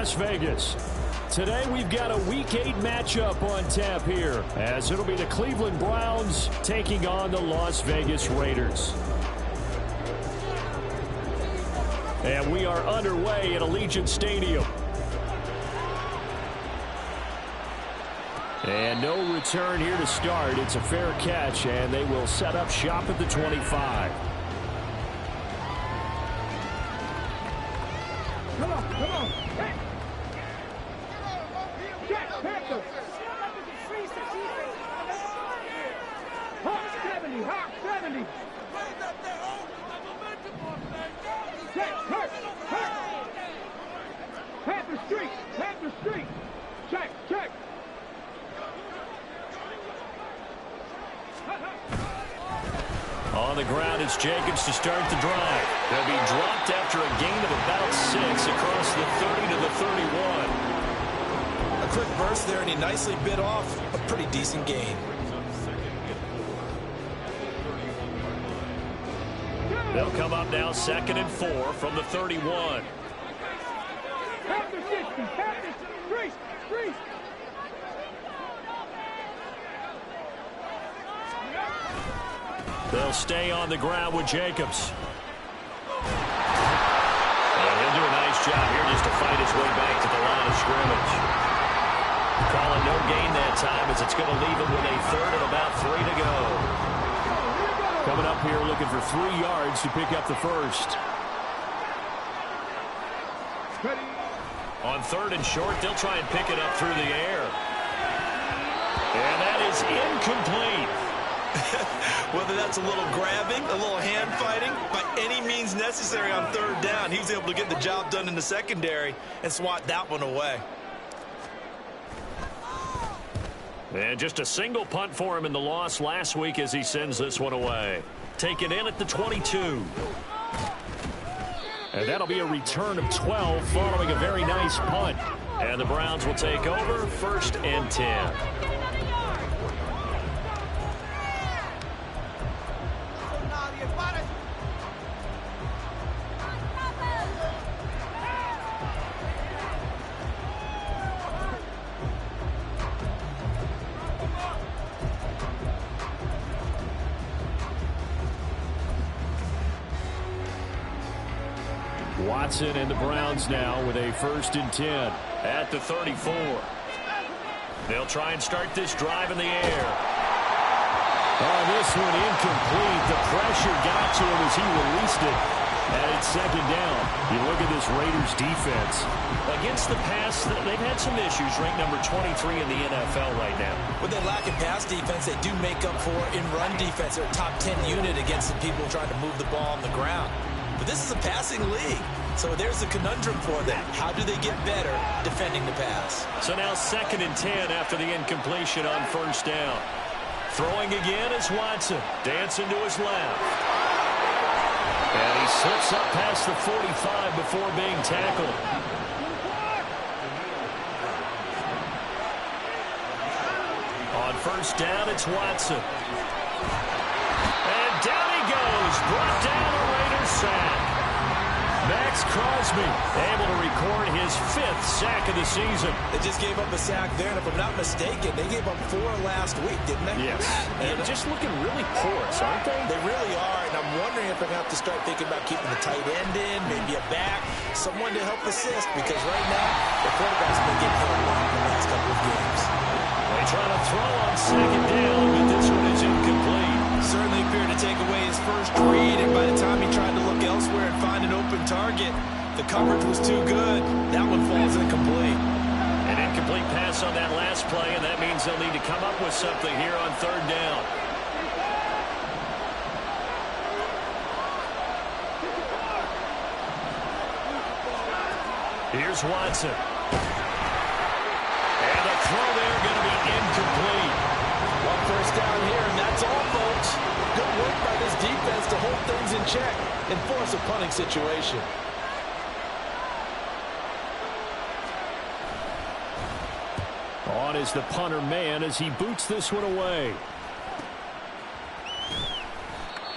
Las Vegas. Today we've got a Week 8 matchup on tap here, as it'll be the Cleveland Browns taking on the Las Vegas Raiders. And we are underway at Allegiant Stadium. And no return here to start. It's a fair catch, and they will set up shop at the 25. Come on, come on. Hey. Jack, Panther. Hawk 70, Hawk 70. Jack, hurt, hurt. Panther Street, Panther Street. Check, check. On the ground, it's Jacobs to start the drive. They'll be dropped after a gain of about 6 across the 30 to the 31. A quick burst there, and he nicely bit off a pretty decent gain. They'll come up now 2nd and 4 from the 31. Panther 60, Panther Street, Street. They'll stay on the ground with Jacobs. And he'll do a nice job here just to fight his way back to the line of scrimmage. Calling no gain that time, as it's going to leave him with a 3rd and about 3 to go. Coming up here looking for 3 yards to pick up the first. On 3rd and short, they'll try and pick it up through the air. And that is incomplete. Whether that's a little grabbing, a little hand fighting, by any means necessary on 3rd down, he was able to get the job done in the secondary and swat that one away. And just a single punt for him in the loss last week as he sends this one away. Taken in at the 22. And that'll be a return of 12 following a very nice punt. And the Browns will take over 1st and 10. Watson and the Browns now with a 1st and 10 at the 34. They'll try and start this drive in the air. Oh, this one incomplete. The pressure got to him as he released it. And it's 2nd down. You look at this Raiders defense. Against the pass, they've had some issues. Ranked number 23 in the NFL right now. When they lack in pass defense, they do make up for in run defense. They're a top 10 unit against the people trying to move the ball on the ground. But this is a passing league. So there's a conundrum for them. How do they get better defending the pass? So now 2nd and 10 after the incompletion on 1st down. Throwing again is Watson. Dancing to his left. And he slips up past the 45 before being tackled. On 1st down, it's Watson. And down he goes. Brought down a Raiders sack. Max Crosby able to record his 5th sack of the season. They just gave up a sack there, and if I'm not mistaken, they gave up 4 last week, didn't they? Yes. And just looking really porous, aren't they? They really are, and I'm wondering if they're going to have to start thinking about keeping the tight end in, maybe a back, someone to help assist, because right now, the quarterback's been getting hit a lot in the last couple of games. They try to throw on 2nd down, but this one is incomplete. Certainly appeared to take away his first read, and by the time he tried to look elsewhere and find an open target, the coverage was too good. That one falls incomplete. An incomplete pass on that last play, and that means they'll need to come up with something here on 3rd down. Here's Watson. And the throw there going to be incomplete. 1st down here, and that's all, folks. Good work by this defense to hold things in check and force a punting situation. On is the punter man as he boots this one away.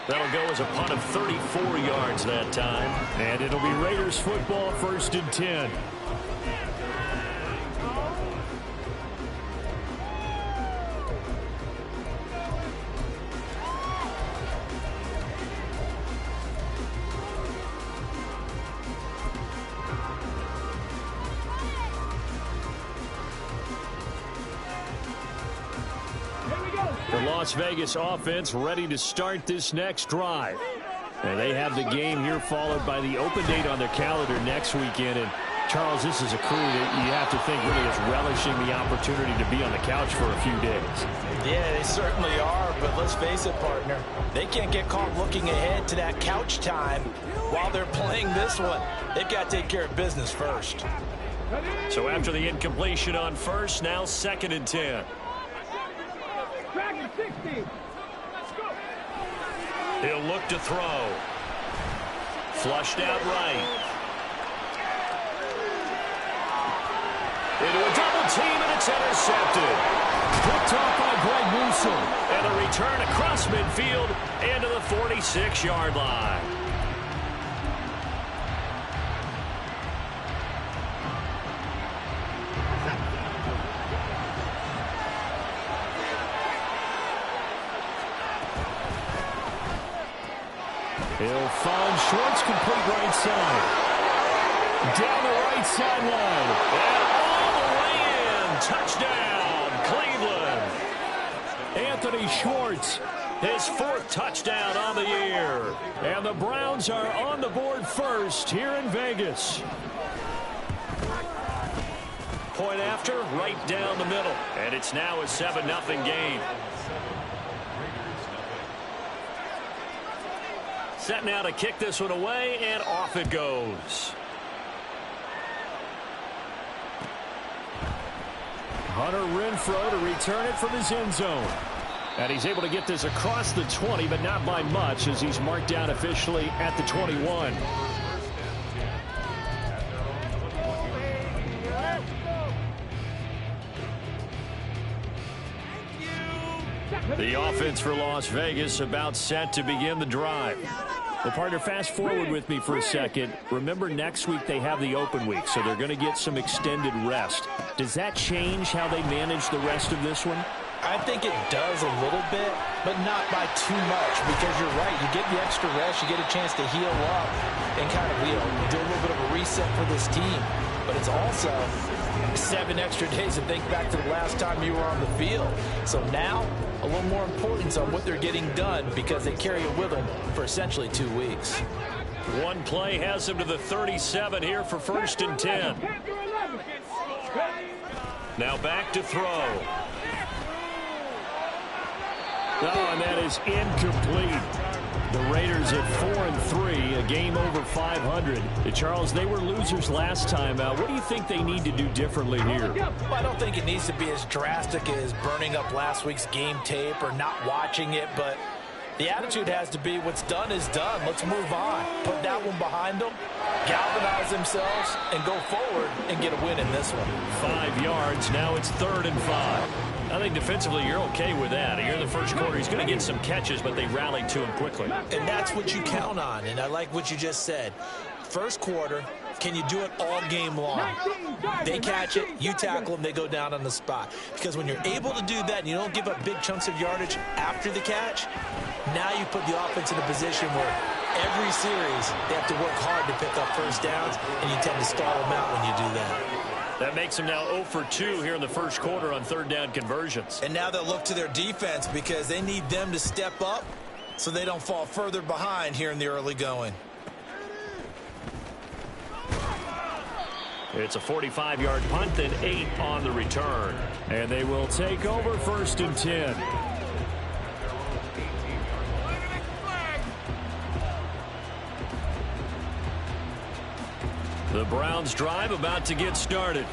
That'll go as a punt of 34 yards that time. And it'll be Raiders football 1st and 10. Las Vegas offense ready to start this next drive. And they have the game here followed by the open date on their calendar next weekend. And Charles, this is a crew that you have to think really is relishing the opportunity to be on the couch for a few days. Yeah, they certainly are, but let's face it, partner. They can't get caught looking ahead to that couch time while they're playing this one. They've got to take care of business first. So after the incompletion on first, now 2nd and 10. Dragon 60. He'll look to throw. Flushed out right. Into a double team, and it's intercepted. Picked off by Greg Newsom. And a return across midfield into the 46-yard line. He'll find Schwartz, complete right side. Down the right sideline. And all the way in. Touchdown, Cleveland. Anthony Schwartz, His 4th touchdown on the year. and the Browns are on the board first here in Vegas. Point after, right down the middle. And it's now a 7-0 game. Set now to kick this one away, and off it goes. Hunter Renfrow to return it from his end zone. And he's able to get this across the 20, but not by much, as he's marked down officially at the 21. The offense for Las Vegas about set to begin the drive. Well, partner, fast forward with me for a second. Remember, next week they have the open week, so they're going to get some extended rest. Does that change how they manage the rest of this one? I think it does a little bit, but not by too much, because you're right. You get the extra rest, you get a chance to heal up and kind of, do a little bit of a reset for this team. But it's also 7 extra days to think back to the last time you were on the field. So now, a little more importance on what they're getting done, because they carry it with them for essentially 2 weeks. One play has him to the 37 here for 1st and 10. Now back to throw. Oh, and that is incomplete. The Raiders at 4-3, a game over 500. Charles, they were losers last time out. What do you think they need to do differently here? Well, I don't think it needs to be as drastic as burning up last week's game tape or not watching it, but the attitude has to be what's done is done. Let's move on. Put that one behind them, galvanize themselves, and go forward and get a win in this one. 5 yards. Now it's 3rd and 5. I think defensively you're okay with that. Here in the first quarter, he's going to get some catches, but they rallied to him quickly. And that's what you count on, and I like what you just said. First quarter, can you do it all game long? They catch it, you tackle them, they go down on the spot. Because when you're able to do that and you don't give up big chunks of yardage after the catch, now you put the offense in a position where every series they have to work hard to pick up first downs, and you tend to stall them out when you do that. That makes them now 0 for 2 here in the first quarter on 3rd down conversions. And now they'll look to their defense because they need them to step up so they don't fall further behind here in the early going. It's a 45-yard punt and 8 on the return. And they will take over 1st and 10. The Browns drive about to get started.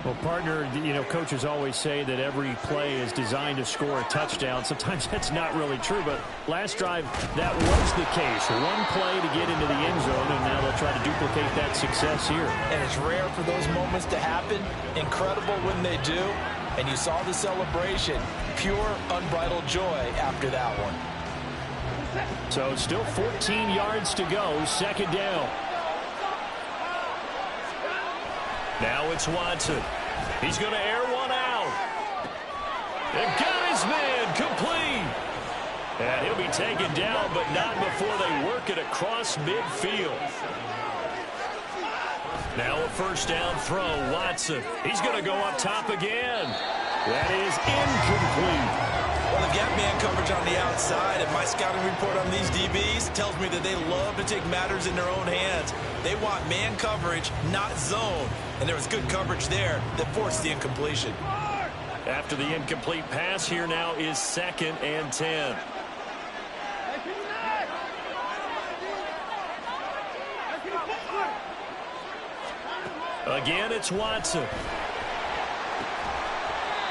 Well, partner, coaches always say that every play is designed to score a touchdown. Sometimes that's not really true, but last drive, that was the case. One play to get into the end zone, and now they'll try to duplicate that success here. And it's rare for those moments to happen. Incredible when they do. And you saw the celebration. Pure, unbridled joy after that one. So still 14 yards to go, 2nd down. Now it's Watson. He's going to air one out. And got his man complete. And he'll be taken down, but not before they work it across midfield. Now a 1st down throw, Watson. He's going to go up top again. That is incomplete. Well, they've got man coverage on the outside, and my scouting report on these DBs tells me that they love to take matters in their own hands. They want man coverage, not zone. And there was good coverage there that forced the incompletion. After the incomplete pass, here now is 2nd and 10. Again, it's Watson.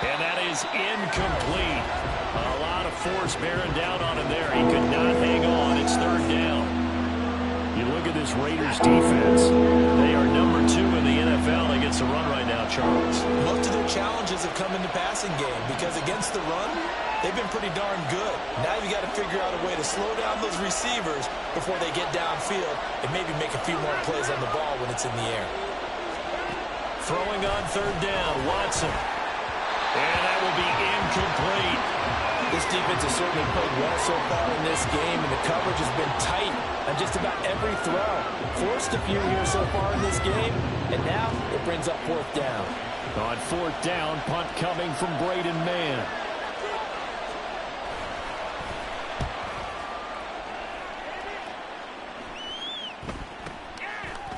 And that is incomplete. A lot of force bearing down on him there. He could not hang on. It's 3rd down. You look at this Raiders defense. They are number 2 in the NFL against the run right now, Charles. Most of their challenges have come in the passing game because against the run, they've been pretty darn good. Now you've got to figure out a way to slow down those receivers before they get downfield and maybe make a few more plays on the ball when it's in the air. Throwing on 3rd down, Watson. And that will be incomplete. This defense has certainly played well so far in this game, and the coverage has been tight on just about every throw. Forced a few here so far in this game, and now it brings up 4th down. On 4th down, punt coming from Braden Mann.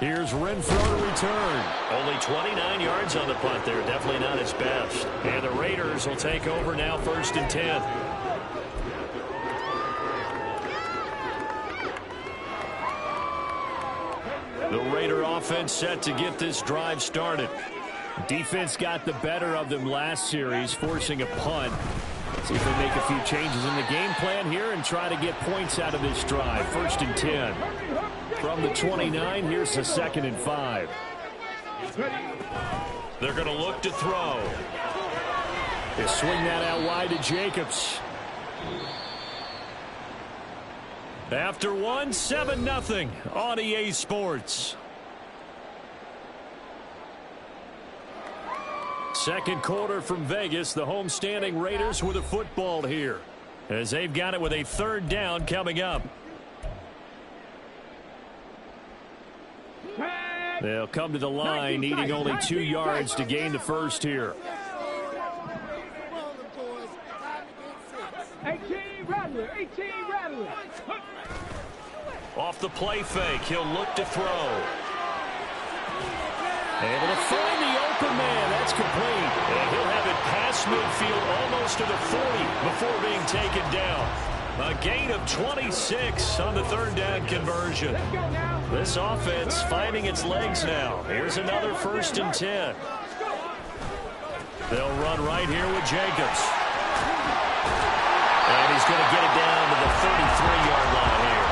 Here's Renfro to return. Only 29 yards on the punt there. Definitely not his best. And the Raiders will take over now, 1st and 10. The Raider offense set to get this drive started. Defense got the better of them last series, forcing a punt. See if they make a few changes in the game plan here and try to get points out of this drive. 1st and 10. From the 29, here's the 2nd and 5. They're going to look to throw. They swing that out wide to Jacobs. After one, 7-0 on EA Sports. Second quarter from Vegas. The homestanding Raiders with a football here, as they've got it with a 3rd down coming up. They'll come to the line needing only 2 yards to gain the first here. 18 Rattler. Off the play fake, he'll look to throw. Able to find the open man. That's complete. And he'll have it past midfield almost to the 40 before being taken down. A gain of 26 on the 3rd down conversion. This offense finding its legs now. Here's another 1st and 10. They'll run right here with Jacobs. And he's going to get it down to the 33-yard line here.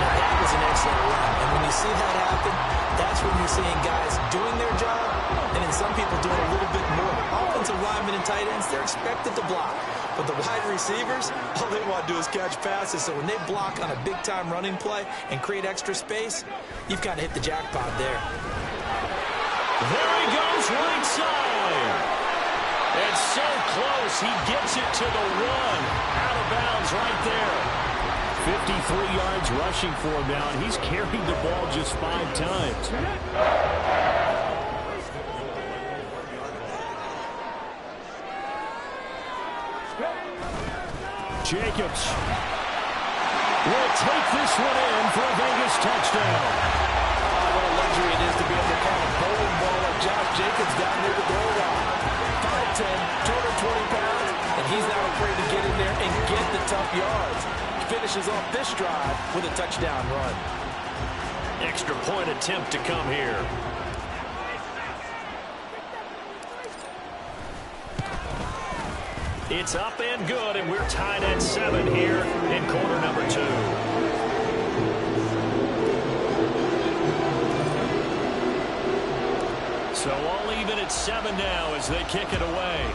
Now that was an excellent run. And when you see that happen, that's when you're seeing guys doing their job and then some people doing a little bit more. Offensive linemen and tight ends, they're expected to block. But the wide receivers, all they want to do is catch passes. So when they block on a big-time running play and create extra space, you've got to hit the jackpot there. There he goes, right side. It's so close. He gets it to the 1. Out of bounds right there. 53 yards rushing for him now, and he's carried the ball just 5 times. Jacobs will take this one in for a Vegas touchdown. Oh, what a luxury it is to be able to call a bowling ball of Josh Jacobs down near the goal line. 5'10", 220 pounds, and he's not afraid to get in there and get the tough yards. Finishes off this drive with a touchdown run. Extra point attempt to come here. It's up and good, and we're tied at 7 here in quarter number 2. So all even at 7 now as they kick it away.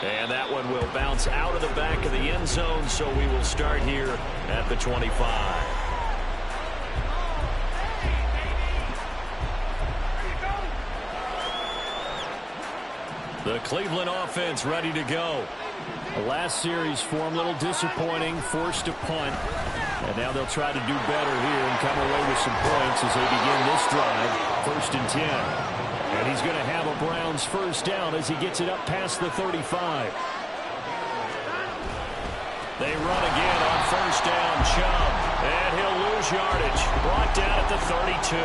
And that one will bounce out of the back of the end zone, so we will start here at the 25. The Cleveland offense ready to go. The last series for them, a little disappointing, forced to punt. And now they'll try to do better here and come away with some points as they begin this drive. 1st and 10. And he's going to have a Browns first down as he gets it up past the 35. They run again on first down. Chubb. And he'll lose yardage. Brought down at the 32.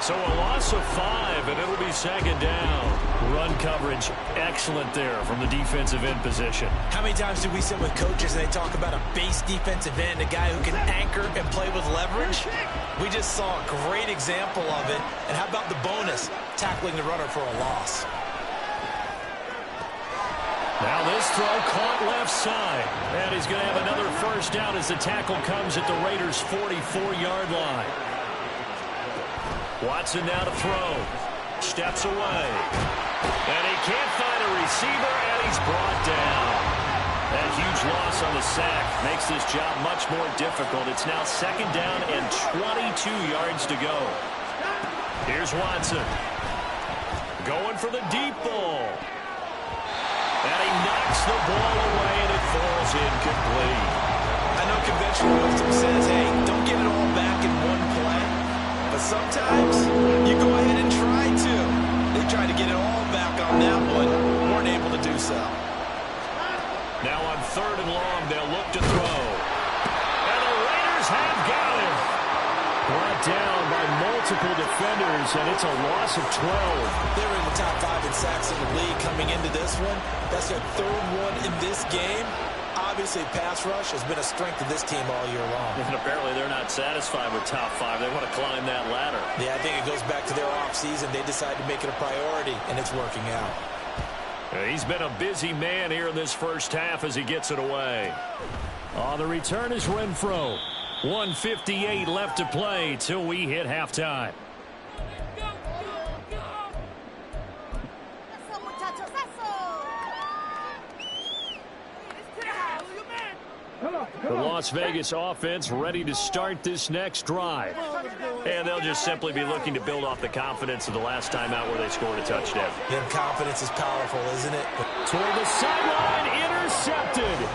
So a loss of 5, and it'll be second down. Run coverage, excellent there from the defensive end position. How many times do we sit with coaches and they talk about a base defensive end, a guy who can anchor and play with leverage? We just saw a great example of it. And how about the bonus, tackling the runner for a loss? Now this throw caught left side. And he's going to have another first down as the tackle comes at the Raiders' 44-yard line. Watson now to throw. Steps away. And he can't find a receiver, and he's brought down. That huge loss on the sack makes this job much more difficult. It's now second down and 22 yards to go. Here's Watson. Going for the deep ball. And he knocks the ball away, and it falls incomplete. I know conventional wisdom says, hey, don't get it all back in one play. But sometimes you go ahead and try to. They tried to get it all back on that one. Weren't able to do so. Now on third and long, they'll look to throw. And the Raiders have got him. Brought down by multiple defenders, and it's a loss of 12. They were in the top 5 in sacks in the league coming into this one. That's their third one in this game. Obviously, pass rush has been a strength of this team all year long. And apparently they're not satisfied with top 5. They want to climb that ladder. Yeah, I think it goes back to their offseason. They decided to make it a priority, and it's working out. He's been a busy man here in this first half as he gets it away. On the return is Renfro. 1:58 left to play till we hit halftime. The Las Vegas offense ready to start this next drive. And they'll just simply be looking to build off the confidence of the last time out where they scored a touchdown. Then confidence is powerful, isn't it? Toward the sideline, intercepted.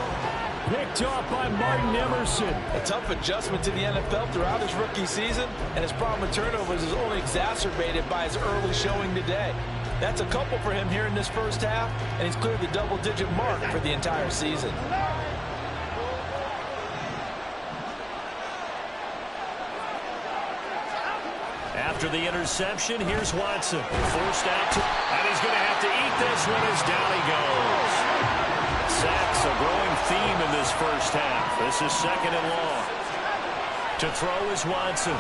Picked off by Martin Emerson. A tough adjustment to the NFL throughout his rookie season, and his problem with turnovers is only exacerbated by his early showing today. That's a couple for him here in this first half, and he's cleared the double-digit mark for the entire season. After the interception, here's Watson. Forced out, and he's going to have to eat this one as down he goes. Sacks a growing theme in this first half. This is second and long. To throw is Watson.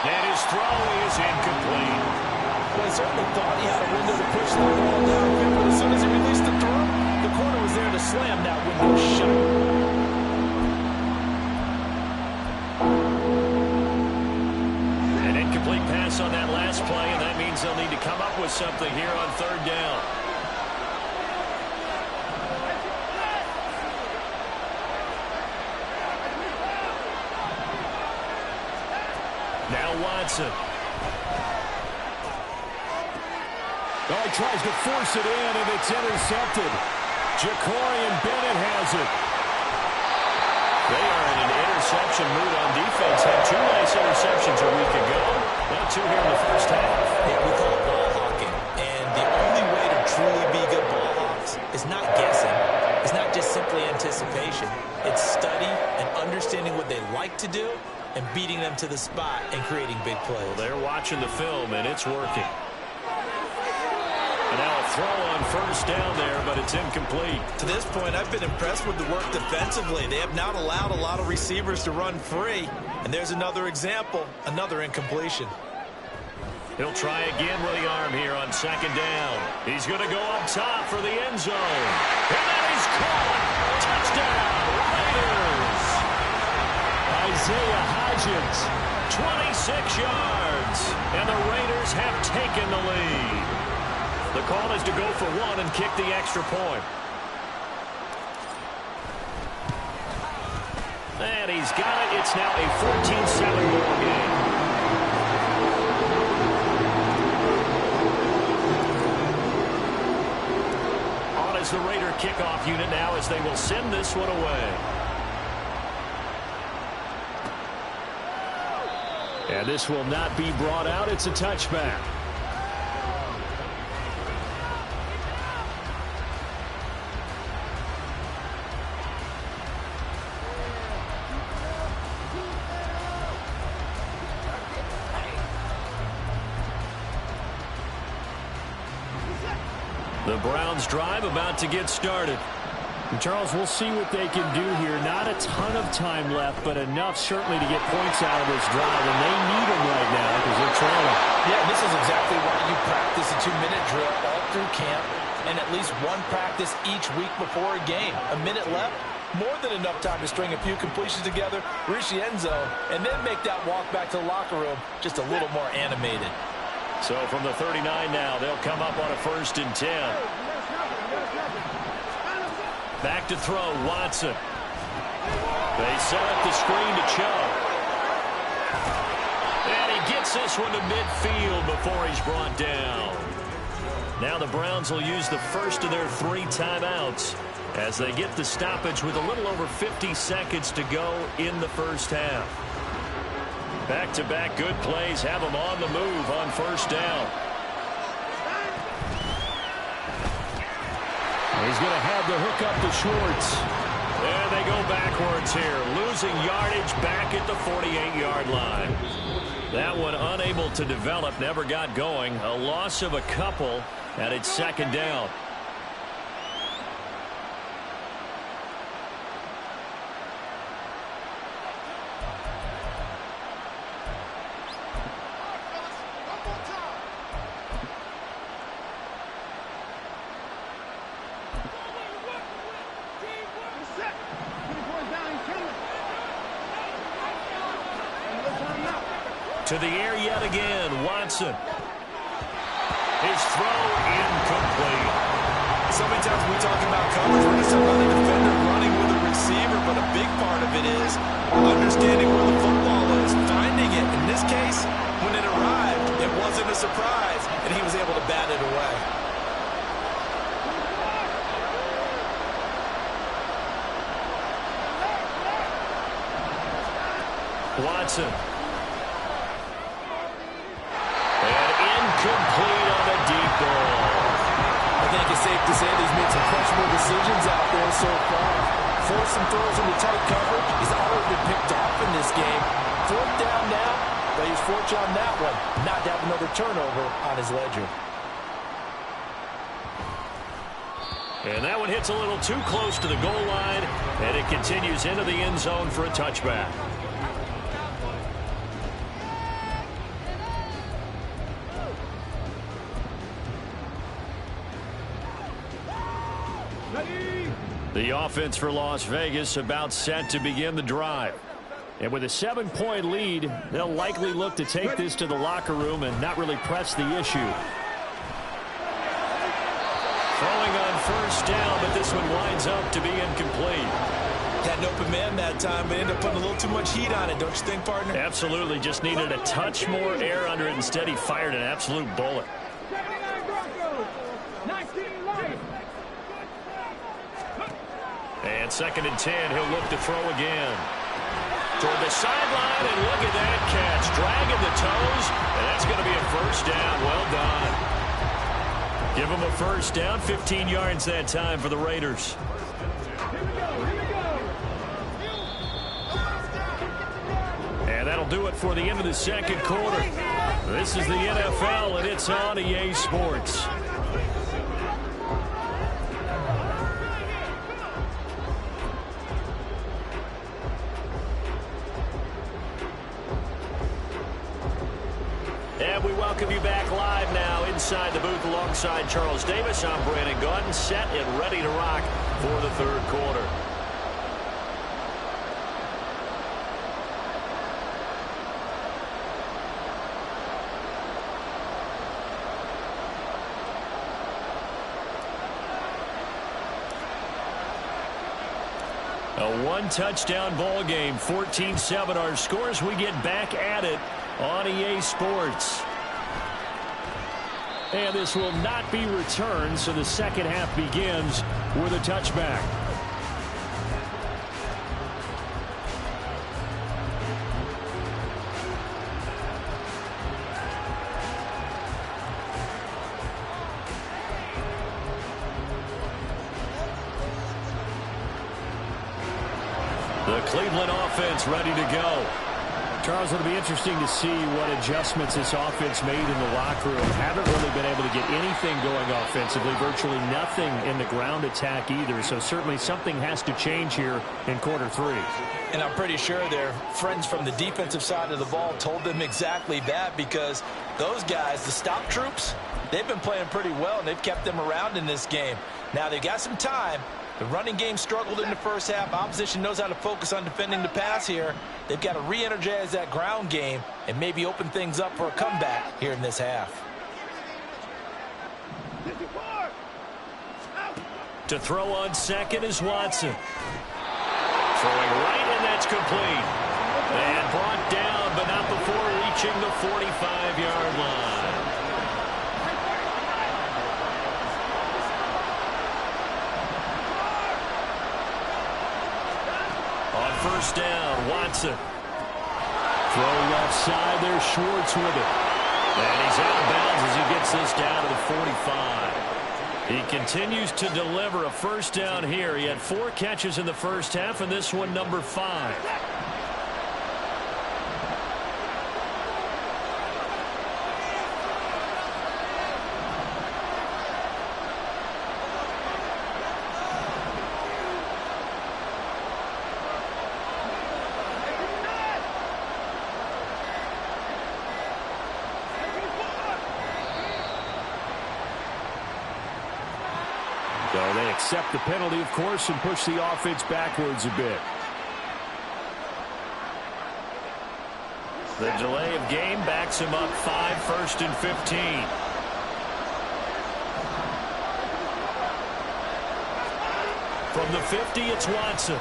And his throw is incomplete. Well, he certainly thought he had a window to push the ball downfield, but as soon as he released the throw, the corner was there to slam that window shut. Pass on that last play, and that means they'll need to come up with something here on third down. Now Watson. Oh, he tries to force it in, and it's intercepted. Jacorian Bennett has it. They are in an interception mood on defense. Had 2 nice interceptions a week ago. Now 2 here in the first half. Yeah, we call it ball hawking. And the only way to truly be good ball hawks is not guessing. It's not just simply anticipation. It's study and understanding what they like to do and beating them to the spot and creating big plays. Well, they're watching the film, and it's working. And now a throw on first down there, but it's incomplete. To this point, I've been impressed with the work defensively. They have not allowed a lot of receivers to run free. And there's another example, another incompletion. He'll try again with the arm here on second down. He's going to go up top for the end zone. And that is caught. Touchdown, Raiders. Isaiah Hodgins, 26 yards. And the Raiders have taken the lead. The call is to go for 1 and kick the extra point. And he's got it. It's now a 14-7 ball game. On is the Raider kickoff unit now as they will send this one away. And this will not be brought out. It's a touchback. The Browns drive about to get started. And Charles, we'll see what they can do here. Not a ton of time left, but enough certainly to get points out of this drive, and they need them right now because they're trailing. Yeah, this is exactly why you practice a 2-minute drill all through camp and at least one practice each week before a game. A minute left, more than enough time to string a few completions together, reach the end zone, and then make that walk back to the locker room just a little more animated. So from the 39 now, they'll come up on a 1st and 10. Back to throw, Watson. They set up the screen to Chubb. And he gets this one to midfield before he's brought down. Now the Browns will use the first of their 3 timeouts as they get the stoppage with a little over 50 seconds to go in the first half. Back-to-back good plays have them on the move on 1st down. He's going to have the hook up to Schwartz. And they go backwards here, losing yardage back at the 48-yard line. That one unable to develop, never got going. A loss of a couple, and it's 2nd down. To the air yet again, Watson. His throw incomplete. So many times we talk about coverage, we're just talking about the defender running with the receiver, but a big part of it is understanding where the football is, finding it. In this case, when it arrived, it wasn't a surprise, and he was able to bat it away. Watson. Complete on a deep ball. I think it's safe to say that he's made some questionable decisions out there so far. Forced some throws into tight coverage. He's already been picked off in this game. 4th down now, but he's fortunate on that one not to have another turnover on his ledger. And that one hits a little too close to the goal line, and it continues into the end zone for a touchback. The offense for Las Vegas about set to begin the drive. And with a 7-point lead, they'll likely look to take this to the locker room and not really press the issue. Throwing on 1st down, but this one winds up to be incomplete. Had an open man that time, but ended up putting a little too much heat on it, don't you think, partner? Absolutely. Just needed a touch more air under it. Instead, he fired an absolute bullet. 19 life. And 2nd and 10, he'll look to throw again. Toward the sideline, and look at that catch. Dragging the toes, and that's going to be a 1st down. Well done. Give him a 1st down, 15 yards that time for the Raiders. And that'll do it for the end of the 2nd quarter. This is the NFL, and it's on EA Sports. And we welcome you back live now inside the booth alongside Charles Davis. I'm Brandon Gaudin, set and ready to rock for the 3rd quarter. A 1-touchdown ball game, 14-7 our scores. We get back at it on EA Sports. And this will not be returned, so the 2nd half begins with a touchback. Cleveland offense ready to go. Charles, it'll be interesting to see what adjustments this offense made in the locker room. Haven't really been able to get anything going offensively, virtually nothing in the ground attack either. So certainly something has to change here in quarter three. And I'm pretty sure their friends from the defensive side of the ball told them exactly that, because those guys, the stop troops, they've been playing pretty well, and they've kept them around in this game. Now they've got some time. The running game struggled in the first half. Opposition knows how to focus on defending the pass here. They've got to re-energize that ground game and maybe open things up for a comeback here in this half. To throw on second is Watson. Throwing right, and that's complete. And brought down, but not before reaching the 45-yard line. On first down, Watson. Throw left side, there's Schwartz with it. And he's out of bounds as he gets this down to the 45. He continues to deliver a first down here. He had 4 catches in the first half, and this one number 5. So they accept the penalty, of course, and push the offense backwards a bit. The delay of game backs him up 5, 1st and 15. From the 50, it's Watson.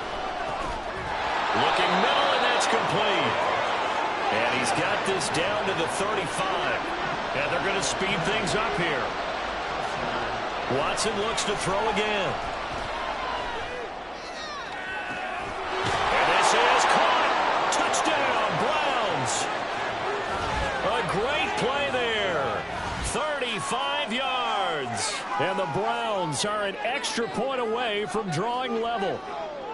Looking middle, and that's complete. And he's got this down to the 35. And they're going to speed things up here. Watson looks to throw again. And this is caught. Touchdown, Browns. A great play there. 35 yards. And the Browns are an extra point away from drawing level.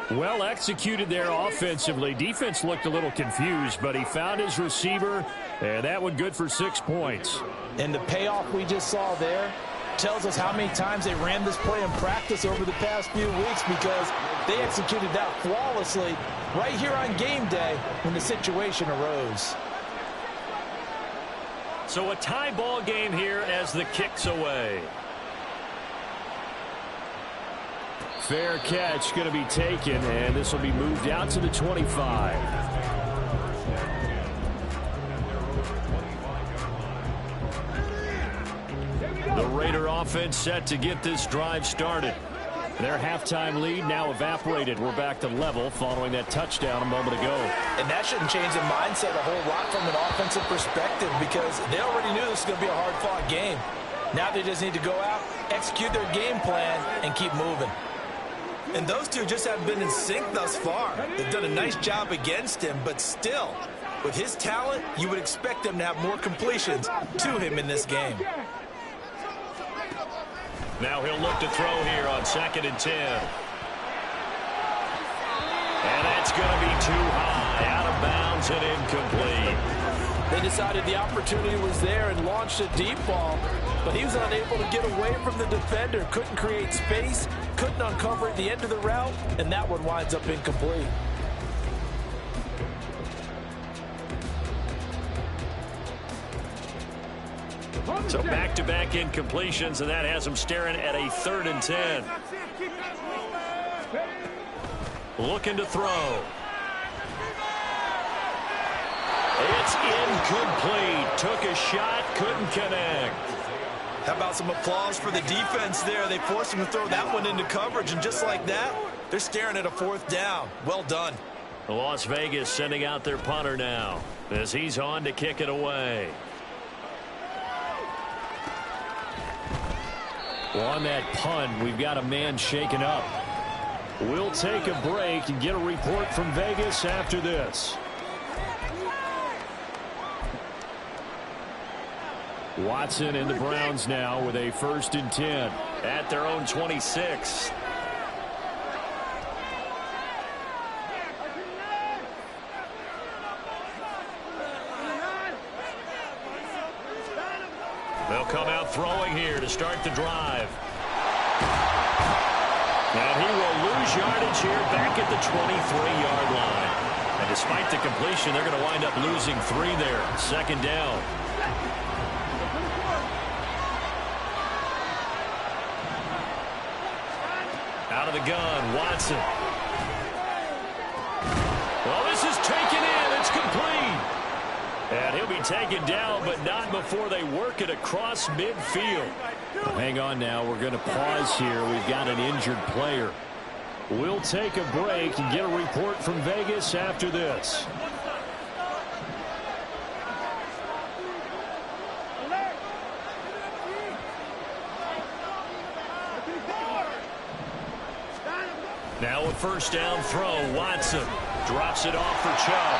Well executed there offensively. Defense looked a little confused, but he found his receiver, and that one good for 6 points. And the payoff we just saw there tells us how many times they ran this play in practice over the past few weeks, because they executed that flawlessly right here on game day when the situation arose. So a tie ball game here as the kick's away. Fair catch going to be taken, and this will be moved out to the 25. The Raider offense set to get this drive started. Their halftime lead now evaporated. We're back to level following that touchdown a moment ago. And that shouldn't change the mindset a whole lot from an offensive perspective, because they already knew this was going to be a hard-fought game. Now they just need to go out, execute their game plan, and keep moving. And those two just haven't been in sync thus far. They've done a nice job against him, but still, with his talent, you would expect them to have more completions to him in this game. Now he'll look to throw here on 2nd and 10. And that's going to be too high, out of bounds and incomplete. They decided the opportunity was there and launched a deep ball, but he was unable to get away from the defender, couldn't create space, couldn't uncover at the end of the route, and that one winds up incomplete. So back-to-back incompletions, and that has him staring at a 3rd and 10. Looking to throw. It's incomplete. Took a shot, couldn't connect. How about some applause for the defense there? They forced him to throw that one into coverage, and just like that, they're staring at a 4th down. Well done. Las Vegas sending out their punter now as he's on to kick it away. Well, on that punt, we've got a man shaken up. We'll take a break and get a report from Vegas after this. Watson and the Browns now with a 1st and 10. At their own 26. They'll come out throwing here to start the drive. And he will lose yardage here back at the 23-yard line. And despite the completion, they're going to wind up losing 3 there. Second down. Out of the gun, Watson. Well, this is taken in. It's complete. And he'll be taken down, but not before they work it across midfield. Hang on now. We're going to pause here. We've got an injured player. We'll take a break and get a report from Vegas after this. Now a first down throw. Watson drops it off for Chubb.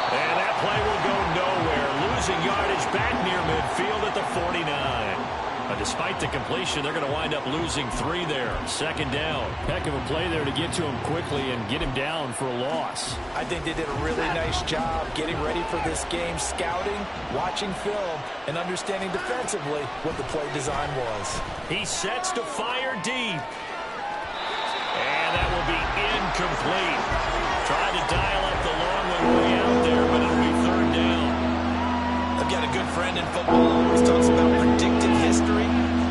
And that play will go nowhere. Losing yardage back near midfield at the 49. But despite the completion, they're going to wind up losing 3 there. Second down. Heck of a play there to get to him quickly and get him down for a loss. I think they did a really nice job getting ready for this game, scouting, watching film, and understanding defensively what the play design was. He sets to fire deep. And that will be incomplete. Trying to dial up the long one way out there, but it'll be third down. I've got a good friend in football who always talks about predicted history.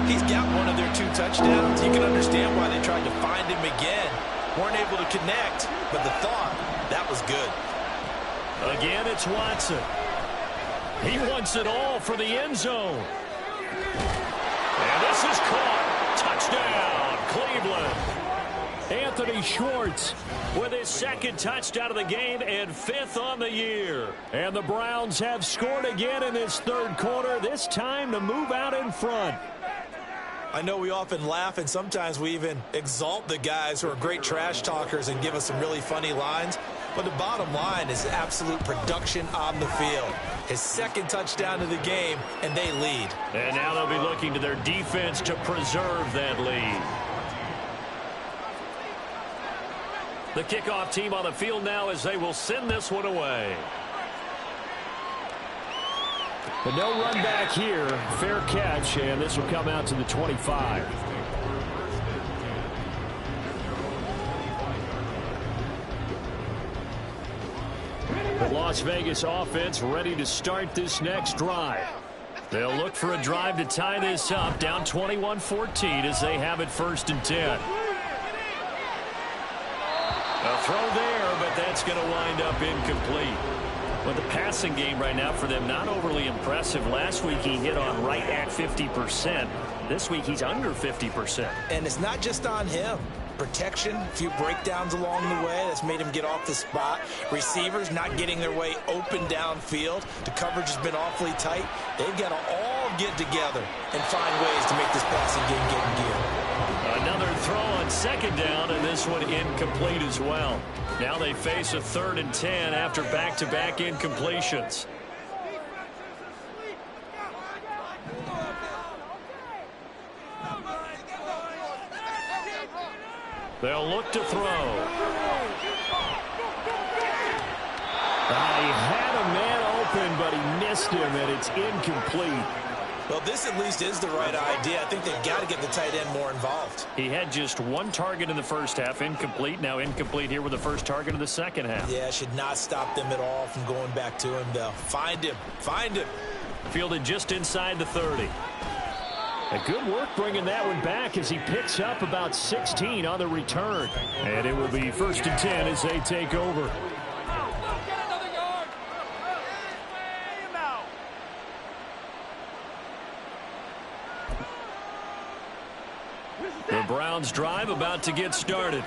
He's got one of their 2 touchdowns. You can understand why they tried to find him again. Weren't able to connect, but the thought, that was good. Again, it's Watson. He wants it all for the end zone. And this is caught. Touchdown, Cleveland. Anthony Schwartz with his second touchdown of the game and 5th on the year. And the Browns have scored again in this third quarter, this time to move out in front. I know we often laugh and sometimes we even exalt the guys who are great trash talkers and give us some really funny lines. But the bottom line is absolute production on the field. His second touchdown of the game, and they lead. And now they'll be looking to their defense to preserve that lead. The kickoff team on the field now as they will send this one away. But no run back here. Fair catch, and this will come out to the 25. The Las Vegas offense ready to start this next drive. They'll look for a drive to tie this up, down 21-14 as they have it 1st and 10. A throw there, but that's going to wind up incomplete. Well, the passing game right now for them, not overly impressive. Last week he hit on right at 50%. This week he's under 50%. And it's not just on him. Protection, a few breakdowns along the way. That's made him get off the spot. Receivers not getting their way open downfield. The coverage has been awfully tight. They've got to all get together and find ways to make this passing game get in gear. Another throw on second down, and this one incomplete as well. Now they face a 3rd and 10 after back-to-back incompletions. They'll look to throw. He had a man open, but he missed him, and it's incomplete. Well, this at least is the right idea. I think they've got to get the tight end more involved. He had just 1 target in the first half, incomplete. Now incomplete here with the first target of the second half. Yeah, should not stop them at all from going back to him, though. Find him. Find him. Fielded just inside the 30. A good work bringing that one back as he picks up about 16 on the return. And it will be 1st and 10 as they take over. The Browns drive about to get started.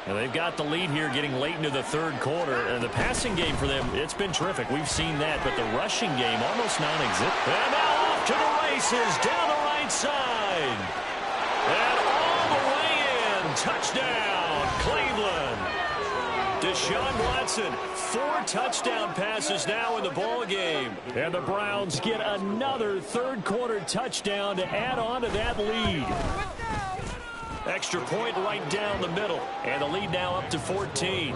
And they've got the lead here getting late into the third quarter. And the passing game for them, it's been terrific. We've seen that, but the rushing game almost non-existent. And now off to the races down the right side. And all the way in. Touchdown, Cleveland. Deshaun Watson, 4 touchdown passes now in the ball game. And the Browns get another third quarter touchdown to add on to that lead. Extra point right down the middle. And the lead now up to 14.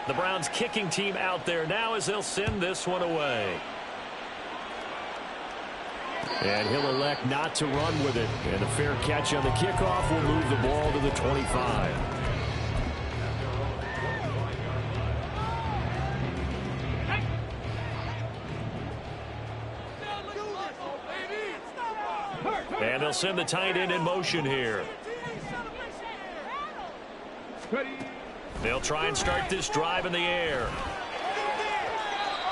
The Browns kicking team out there now as they'll send this one away. And he'll elect not to run with it. And a fair catch on the kickoff will move the ball to the 25. And they'll send the tight end in motion here. They'll try and start this drive in the air.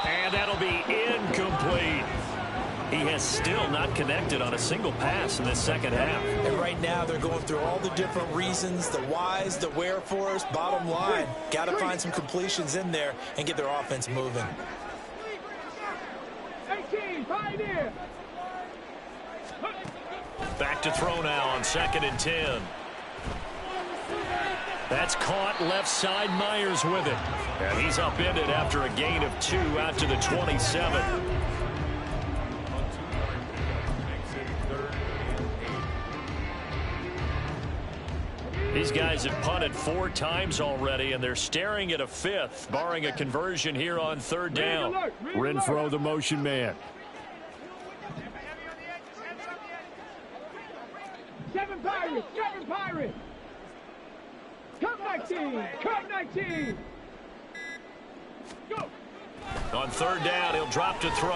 And that'll be incomplete. He has still not connected on a single pass in this second half. And right now they're going through all the different reasons, the whys, the wherefores. Bottom line, got to find some completions in there and get their offense moving. 18, pioneer. Back to throw now on 2nd and 10. That's caught left side. Myers with it. And he's upended after a gain of 2 out to the 27. These guys have punted 4 times already, and they're staring at a 5th, barring a conversion here on 3rd down. Renfro, the motion man. 7 Pirates, 7 Pirates. Come 19, come 19. Go. On 3rd down, he'll drop to throw.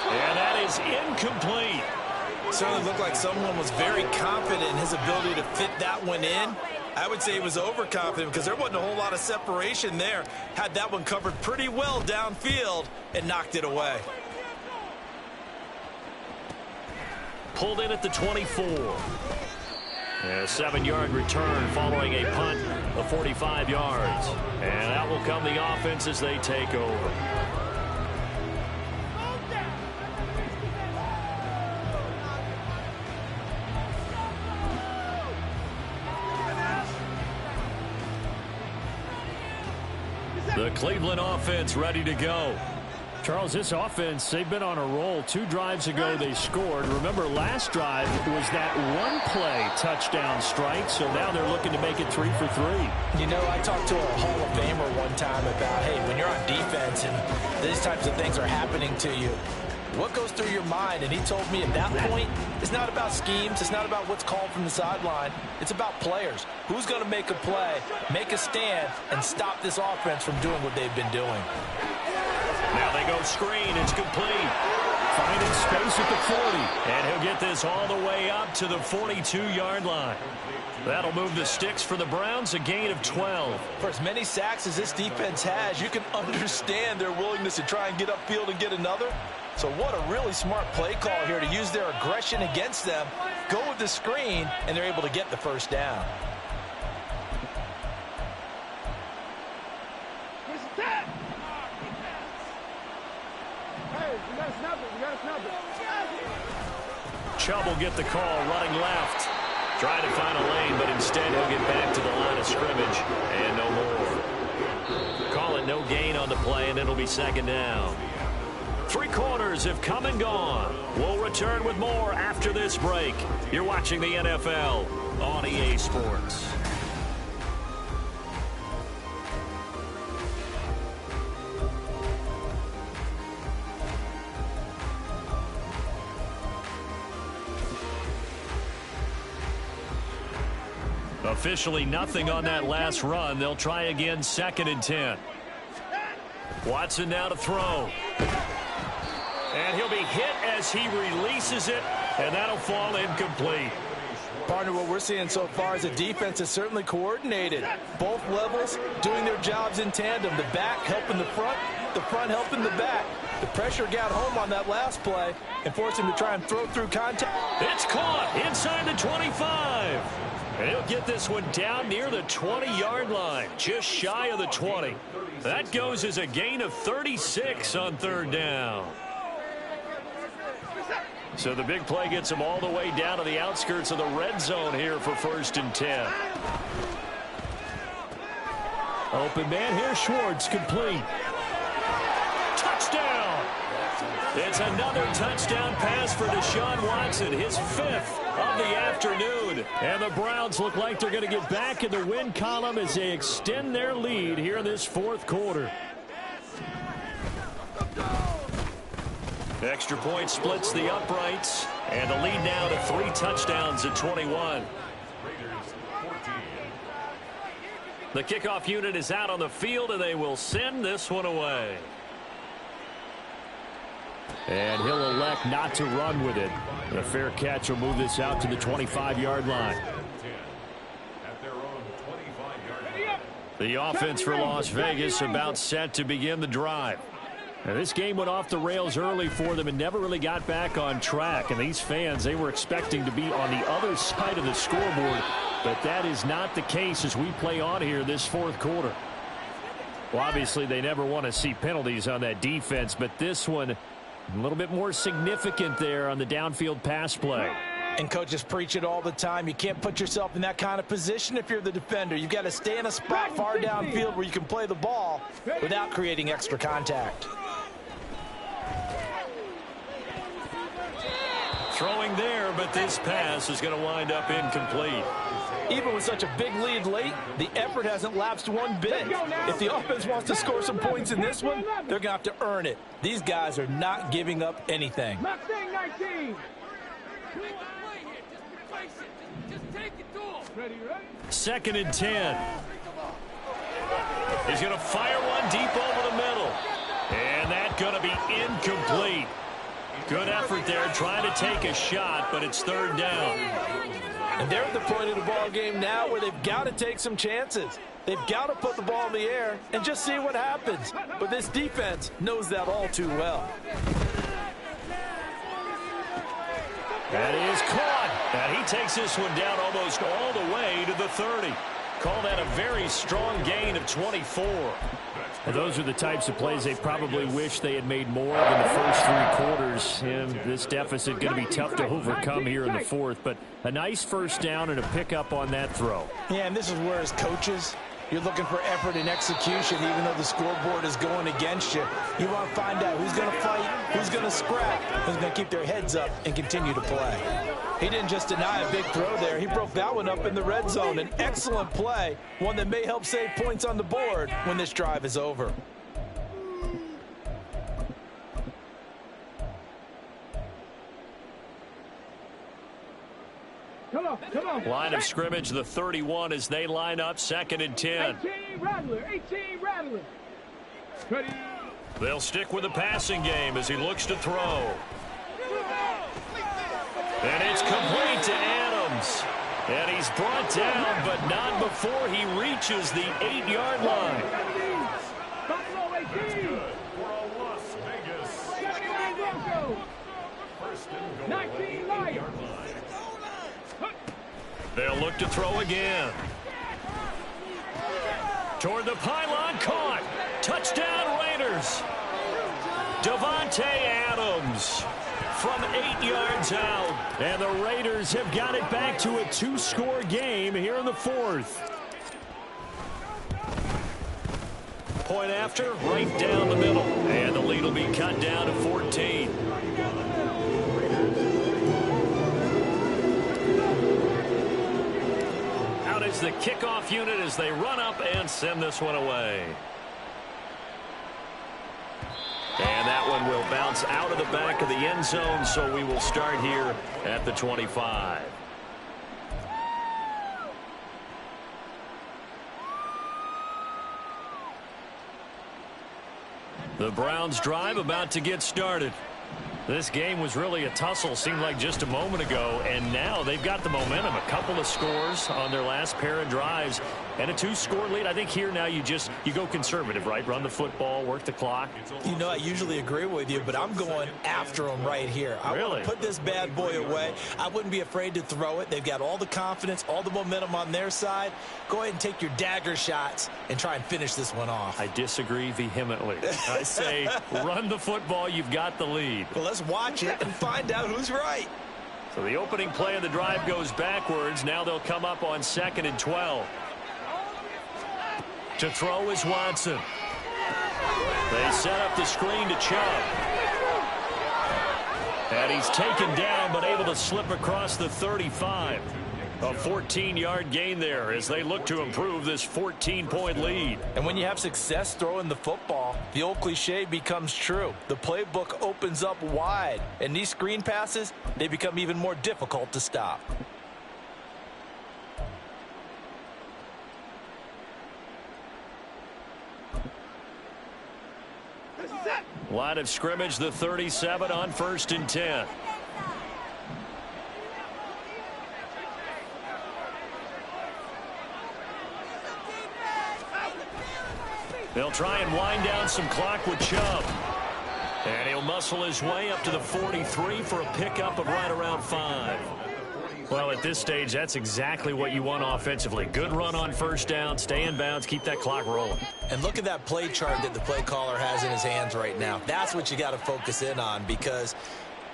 And that is incomplete. Certainly looked like someone was very confident in his ability to fit that one in. I would say he was overconfident because there wasn't a whole lot of separation there. Had that one covered pretty well downfield and knocked it away. Pulled in at the 24. And a 7-yard return following a punt of 45 yards. And out will come the offense as they take over. The Cleveland offense ready to go. Charles, this offense, they've been on a roll. 2 drives ago, they scored. Remember, last drive was that one-play touchdown strike, so now they're looking to make it 3 for 3. You know, I talked to a Hall of Famer one time about, hey, when you're on defense and these types of things are happening to you, what goes through your mind? And he told me at that point, it's not about schemes. It's not about what's called from the sideline. It's about players. Who's going to make a play, make a stand, and stop this offense from doing what they've been doing? Now they go screen. It's complete. Finding space at the 40. And he'll get this all the way up to the 42-yard line. That'll move the sticks for the Browns, a gain of 12. For as many sacks as this defense has, you can understand their willingness to try and get upfield and get another. So what a really smart play call here to use their aggression against them, go with the screen, and they're able to get the first down. Hey, we gotta snap it, we gotta snap it. Chubb will get the call running left. Trying to find a lane, but instead he'll get back to the line of scrimmage. And no more. Call it no gain on the play, and it'll be 2nd down. 3 quarters have come and gone. We'll return with more after this break. You're watching the NFL on EA Sports. Officially nothing on that last run. They'll try again 2nd and 10. Watson now to throw. And he'll be hit as he releases it, and that'll fall incomplete. Partner, what we're seeing so far is the defense is certainly coordinated. Both levels doing their jobs in tandem. The back helping the front helping the back. The pressure got home on that last play and forced him to try and throw through contact. It's caught inside the 25. And he'll get this one down near the 20-yard line, just shy of the 20. That goes as a gain of 36 on 3rd down. So the big play gets him all the way down to the outskirts of the red zone here for 1st and 10. Open man here, Schwartz, complete. Touchdown! It's another touchdown pass for Deshaun Watson, his 5th of the afternoon. And the Browns look like they're going to get back in the win column as they extend their lead here in this 4th quarter. Extra point splits the uprights, and the lead now to 3 touchdowns at 21. The kickoff unit is out on the field, and they will send this one away. And he'll elect not to run with it. And a fair catch will move this out to the 25-yard line. The offense for Las Vegas about set to begin the drive. Now, this game went off the rails early for them and never really got back on track. And these fans, they were expecting to be on the other side of the scoreboard. But that is not the case as we play on here this 4th quarter. Well, obviously, they never want to see penalties on that defense. But this one, a little bit more significant there on the downfield pass play. And coaches preach it all the time. You can't put yourself in that kind of position if you're the defender. You've got to stay in a spot far downfield where you can play the ball without creating extra contact. Throwing there, but this pass is going to wind up incomplete. Even with such a big lead late, the effort hasn't lapsed one bit. If the offense wants to score some points in this one, they're going to have to earn it. These guys are not giving up anything. 2nd and 10. He's going to fire one deep over the middle. And that's going to be incomplete. Good effort there trying to take a shot, but it's 3rd down. And they're at the point of the ball game now where they've got to take some chances. They've got to put the ball in the air and just see what happens. But this defense knows that all too well. That is caught. And he takes this one down almost all the way to the 30. Call that a very strong gain of 24. And those are the types of plays they probably wish they had made more of in the first 3 quarters. And this deficit going to be tough to overcome here in the 4th. But a nice first down and a pickup on that throw. Yeah, and this is where as coaches, you're looking for effort and execution even though the scoreboard is going against you. You want to find out who's going to fight, who's going to scrap, who's going to keep their heads up and continue to play. He didn't just deny a big throw there. He broke that one up in the red zone. An excellent play, one that may help save points on the board when this drive is over. Come on. Line of scrimmage, the 31 as they line up, 2nd and 10. 18 Rattler. Ready. They'll stick with the passing game as he looks to throw. And it's complete to Adams. And he's brought down, but not before he reaches the 8-yard line. Buffalo 18. 19 Lions. They'll look to throw again. Toward the pylon, caught. Touchdown Raiders. Davante Adams from 8 yards out. And the Raiders have got it back to a 2-score game here in the 4th. Point after, right down the middle. And the lead will be cut down to 14. Out is the kickoff unit as they run up and send this one away. And that one will bounce out of the back of the end zone, so we will start here at the 25. The Browns drive about to get started. This game was really a tussle, seemed like just a moment ago, and now they've got the momentum. A couple of scores on their last pair of drives and a 2-score lead. I think here now you go conservative, right? Run the football, work the clock. You know, I usually agree with you, but I'm going after them right here. I want to put this bad boy away. I wouldn't be afraid to throw it. They've got all the confidence, all the momentum on their side. Go ahead and take your dagger shots and try and finish this one off. I disagree vehemently. I say run the football. You've got the lead. Well, let's watch it and find out who's right. So the opening play of the drive goes backwards. Now they'll come up on 2nd and 12. To throw is Watson. They set up the screen to Chubb. And he's taken down, but able to slip across the 35. A 14-yard gain there as they look to improve this 14-point lead. And when you have success throwing the football, the old cliche becomes true. The playbook opens up wide, and these screen passes, they become even more difficult to stop. Line of scrimmage, the 37 on 1st and 10. They'll try and wind down some clock with Chubb. And he'll muscle his way up to the 43 for a pickup of right around 5. Well, at this stage, that's exactly what you want offensively. Good run on 1st down, stay in bounds, keep that clock rolling. And look at that play chart that the play caller has in his hands right now. That's what you got to focus in on, because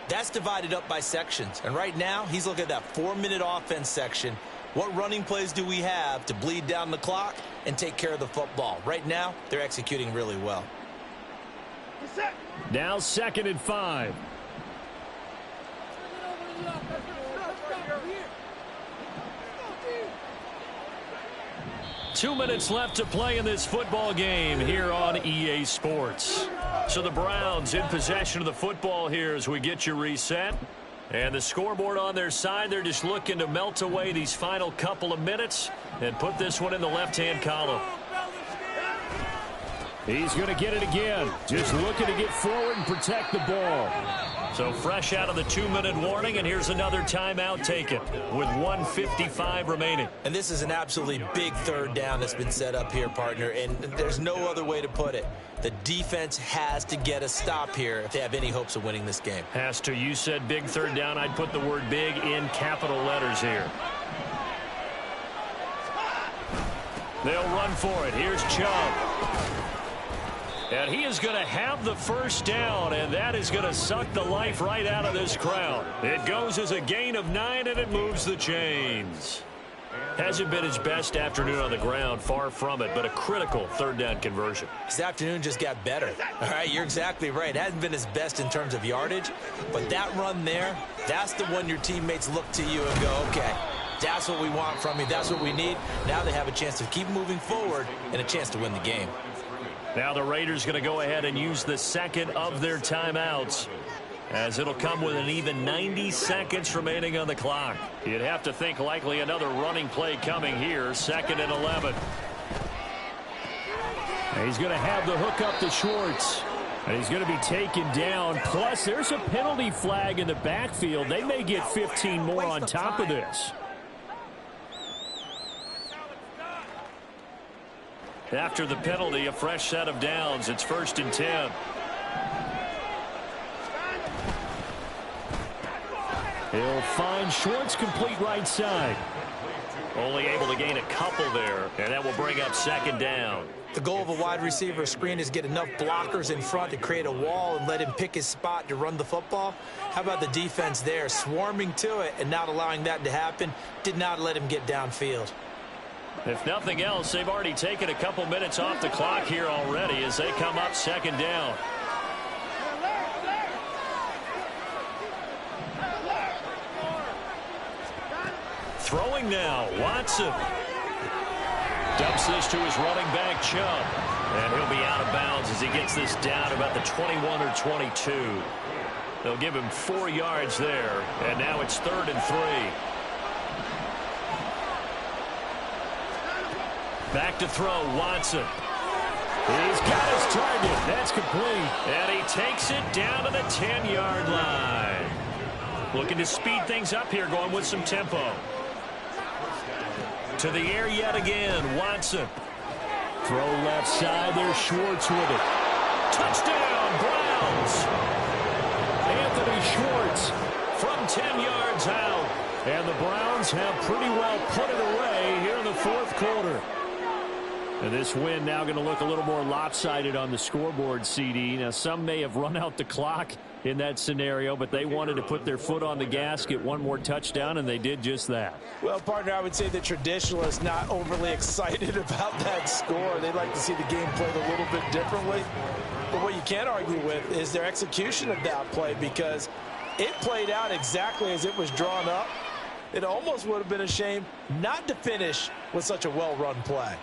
that's divided up by sections. And right now, he's looking at that 4-minute offense section. What running plays do we have to bleed down the clock and take care of the football? Right now, they're executing really well. Now 2nd and 5. Two minutes left to play in this football game here on EA Sports. So the Browns in possession of the football here as we get you reset. And the scoreboard on their side, they're just looking to melt away these final couple of minutes and put this one in the left-hand column. He's going to get it again. Just looking to get forward and protect the ball. So fresh out of the 2-minute warning, and here's another timeout taken with 1:55 remaining. And this is an absolutely big 3rd down that's been set up here, partner, and there's no other way to put it. The defense has to get a stop here if they have any hopes of winning this game. Has to. You said big 3rd down. I'd put the word big in capital letters here. They'll run for it. Here's Chubb. And he is going to have the 1st down, and that is going to suck the life right out of this crowd. It goes as a gain of 9, and it moves the chains. Hasn't been his best afternoon on the ground, far from it, but a critical 3rd down conversion. His afternoon just got better. All right, you're exactly right. It hasn't been his best in terms of yardage, but that run there, that's the one your teammates look to you and go, okay, that's what we want from you. That's what we need. Now they have a chance to keep moving forward and a chance to win the game. Now the Raiders going to go ahead and use the 2nd of their timeouts, as it'll come with an even 90 seconds remaining on the clock. You'd have to think likely another running play coming here, 2nd and 11. And he's going to have the hook up to Schwartz. And he's going to be taken down. Plus, there's a penalty flag in the backfield. They may get 15 more on top of this. After the penalty, a fresh set of downs. It's 1st and 10. He'll find Schwartz complete right side. Only able to gain a couple there, and that will bring up 2nd down. The goal of a wide receiver screen is get enough blockers in front to create a wall and let him pick his spot to run the football. How about the defense there, swarming to it and not allowing that to happen? Did not let him get downfield. If nothing else, they've already taken a couple minutes off the clock here already as they come up 2nd down. Throwing now, Watson. Dumps this to his running back, Chubb. And he'll be out of bounds as he gets this down about the 21 or 22. They'll give him 4 yards there, and now it's 3rd and 3. Back to throw, Watson. He's got his target. That's complete. And he takes it down to the 10-yard line. Looking to speed things up here, going with some tempo. To the air yet again, Watson. Throw left side, there's Schwartz with it. Touchdown, Browns. Anthony Schwartz from 10 yards out. And the Browns have pretty well put it away here in the 4th quarter. And this win now going to look a little more lopsided on the scoreboard, CD. Now, some may have run out the clock in that scenario, but they wanted to put their foot on the gas, get one more touchdown, and they did just that. Well, partner, I would say the traditionalists not overly excited about that score. They'd like to see the game played a little bit differently. But what you can't argue with is their execution of that play, because It played out exactly as it was drawn up. It almost would have been a shame not to finish with such a well-run play.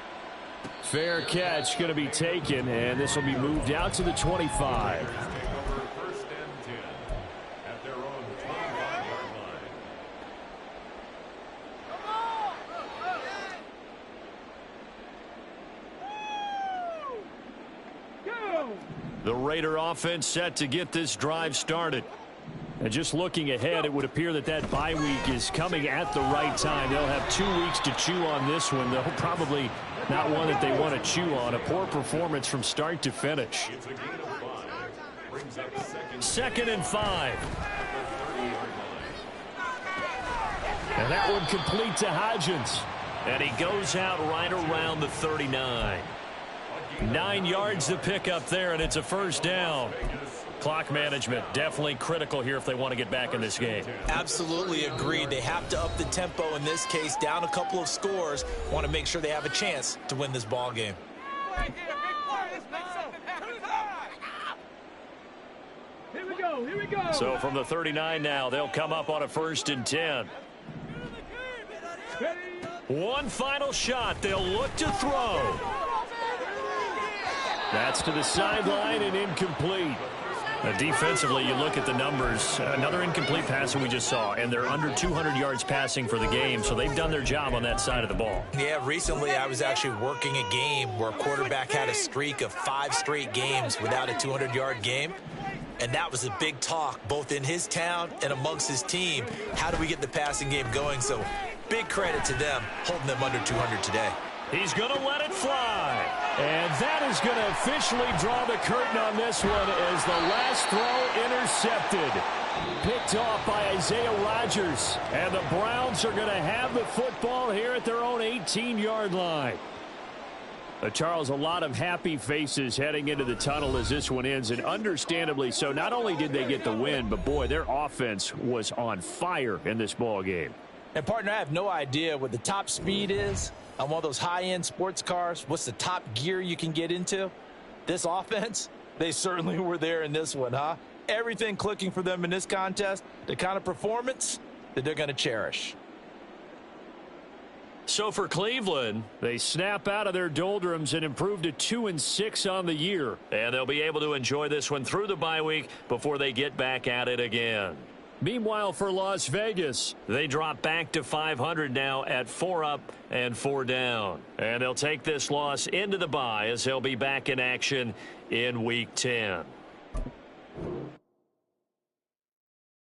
Fair catch going to be taken, and this will be moved out to the 25. The Raider offense set to get this drive started. And just looking ahead, it would appear that that bye week is coming at the right time. They'll have 2 weeks to chew on this one, though probably not one that they want to chew on. A poor performance from start to finish. 2nd and 5. And that one complete to Hodgins. And he goes out right around the 39. 9 yards to pick up there, and it's a first down. Clock management definitely critical here if they want to get back in this game. Absolutely agreed. They have to up the tempo in this case, down a couple of scores. Want to make sure they have a chance to win this ball game. Here we go, here we go. So from the 39 now, they'll come up on a 1st and 10. One final shot. They'll look to throw. That's to the sideline and incomplete. Defensively, you look at the numbers. Another incomplete pass that we just saw, and they're under 200 yards passing for the game, so they've done their job on that side of the ball. Yeah, recently I was actually working a game where a quarterback had a streak of 5 straight games without a 200-yard game, and that was a big talk both in his town and amongst his team. How do we get the passing game going? So big credit to them holding them under 200 today. He's going to let it fly. And that is going to officially draw the curtain on this one as the last throw intercepted. Picked off by Isaiah Rodgers. And the Browns are going to have the football here at their own 18-yard line. Charles, a lot of happy faces heading into the tunnel as this one ends, and understandably so. Not only did they get the win, but, boy, their offense was on fire in this ball game. And, partner, I have no idea what the top speed is on one of those high-end sports cars. What's the top gear you can get into? This offense, they certainly were there in this one, huh? Everything clicking for them in this contest, the kind of performance that they're going to cherish. So for Cleveland, they snap out of their doldrums and improve to 2-6 on the year. And they'll be able to enjoy this one through the bye week before they get back at it again. Meanwhile, for Las Vegas, they drop back to 500 now at 4 up and 4 down. And they'll take this loss into the bye as they'll be back in action in Week 10.